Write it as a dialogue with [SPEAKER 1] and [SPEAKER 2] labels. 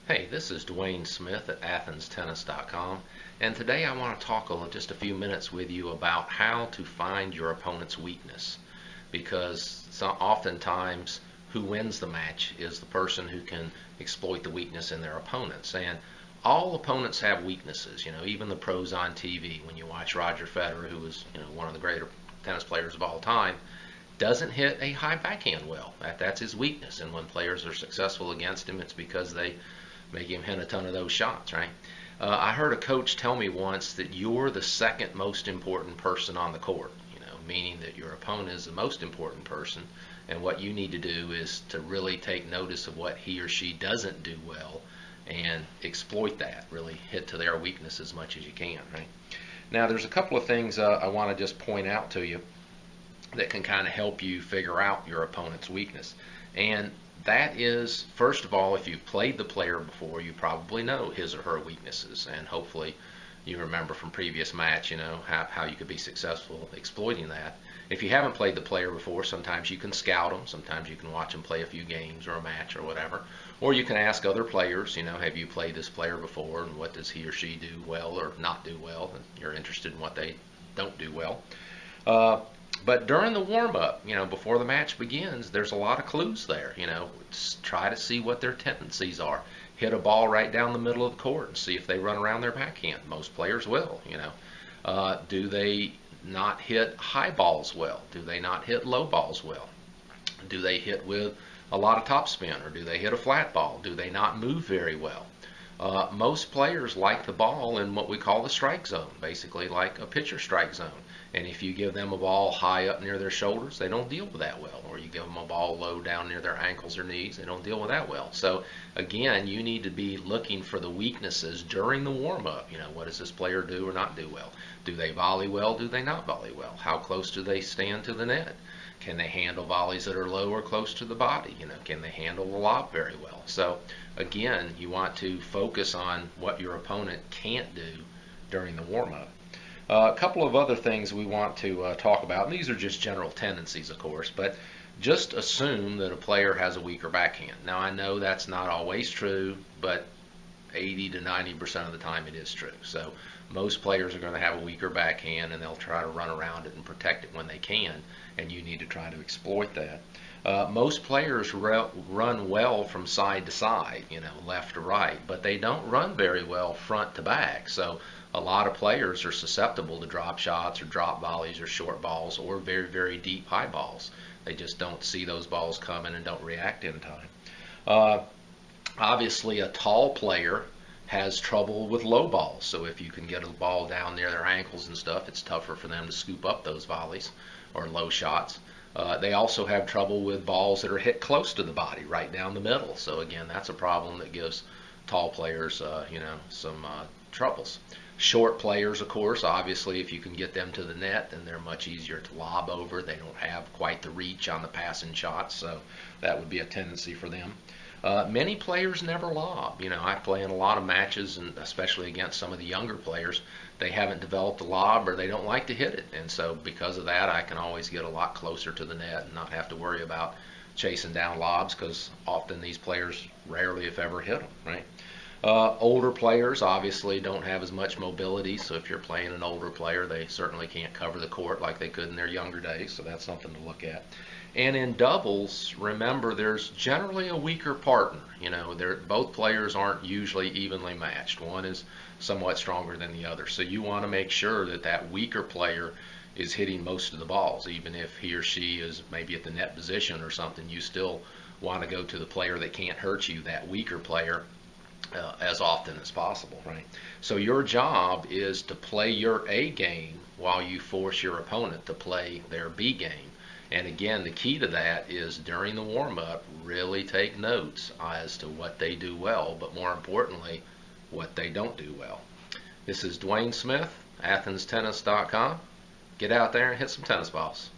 [SPEAKER 1] Hey, this is Dwayne Smith at AthensTennis.com, and today I want to talk just a few minutes with you about how to find your opponent's weakness. Because oftentimes, who wins the match is the person who can exploit the weakness in their opponents. And all opponents have weaknesses. Even the pros on TV. When you watch Roger Federer, who was one of the greater tennis players of all time, doesn't hit a high backhand well. That's his weakness. And when players are successful against him, it's because they make him hit a ton of those shots, right? I heard a coach tell me once that you're the second most important person on the court, meaning that your opponent is the most important person, and what you need to do is to really take notice of what he or she doesn't do well and exploit that, really hit to their weakness as much as you can, right? Now, there's a couple of things I want to just point out to you that can kind of help you figure out your opponent's weakness. And that is, first of all, if you've played the player before, you probably know his or her weaknesses, and hopefully you remember from previous match, how you could be successful exploiting that. If you haven't played the player before, sometimes you can scout them, sometimes you can watch them play a few games or a match or whatever, or you can ask other players, have you played this player before, and what does he or she do well or not do well, and you're interested in what they don't do well. But during the warm-up, before the match begins, there's a lot of clues there. Try to see what their tendencies are. Hit a ball right down the middle of the court and see if they run around their backhand. Most players will. Do they not hit high balls well? Do they not hit low balls well? Do they hit with a lot of topspin, or do they hit a flat ball? Do they not move very well? Most players like the ball in what we call the strike zone, basically like a pitcher strike zone. And if you give them a ball high up near their shoulders, they don't deal with that well. Or you give them a ball low down near their ankles or knees, they don't deal with that well. So again, you need to be looking for the weaknesses during the warm-up. What does this player do or not do well? Do they volley well? Do they not volley well? How close do they stand to the net? Can they handle volleys that are low or close to the body? Can they handle the lob very well? So again, you want to focus on what your opponent can't do during the warm-up. A couple of other things we want to talk about, and these are just general tendencies, of course, but just assume that a player has a weaker backhand. Now, I know that's not always true, but 80 to 90% of the time it is true. So most players are going to have a weaker backhand, and they'll try to run around it and protect it when they can, and you need to try to exploit that. Most players run well from side to side, left to right, but they don't run very well front to back. So a lot of players are susceptible to drop shots or drop volleys or short balls or very, very deep high balls. They just don't see those balls coming and don't react in time. Obviously, a tall player has trouble with low balls. So if you can get a ball down near their ankles and stuff, it's tougher for them to scoop up those volleys or low shots. They also have trouble with balls that are hit close to the body, right down the middle. So again, that's a problem that gives tall players, some troubles. Short players, of course, obviously, if you can get them to the net, then they're much easier to lob over. They don't have quite the reach on the passing shots, so that would be a tendency for them. Many players never lob. I play in a lot of matches, and especially against some of the younger players, they haven't developed a lob or they don't like to hit it. And so because of that, I can always get a lot closer to the net and not have to worry about chasing down lobs, because often these players rarely, if ever, hit them, right? Older players obviously don't have as much mobility, so if you're playing an older player, they certainly can't cover the court like they could in their younger days, so that's something to look at. And in doubles, remember, there's generally a weaker partner. Both players aren't usually evenly matched. One is somewhat stronger than the other, so you want to make sure that that weaker player is hitting most of the balls. Even if he or she is maybe at the net position or something, you still want to go to the player that can't hurt you, that weaker player, as often as possible, right? So your job is to play your A game while you force your opponent to play their B game. And again, the key to that is during the warm-up, really take notes as to what they do well, but more importantly, what they don't do well. This is Dwayne Smith, AthensTennis.com. Get out there and hit some tennis balls.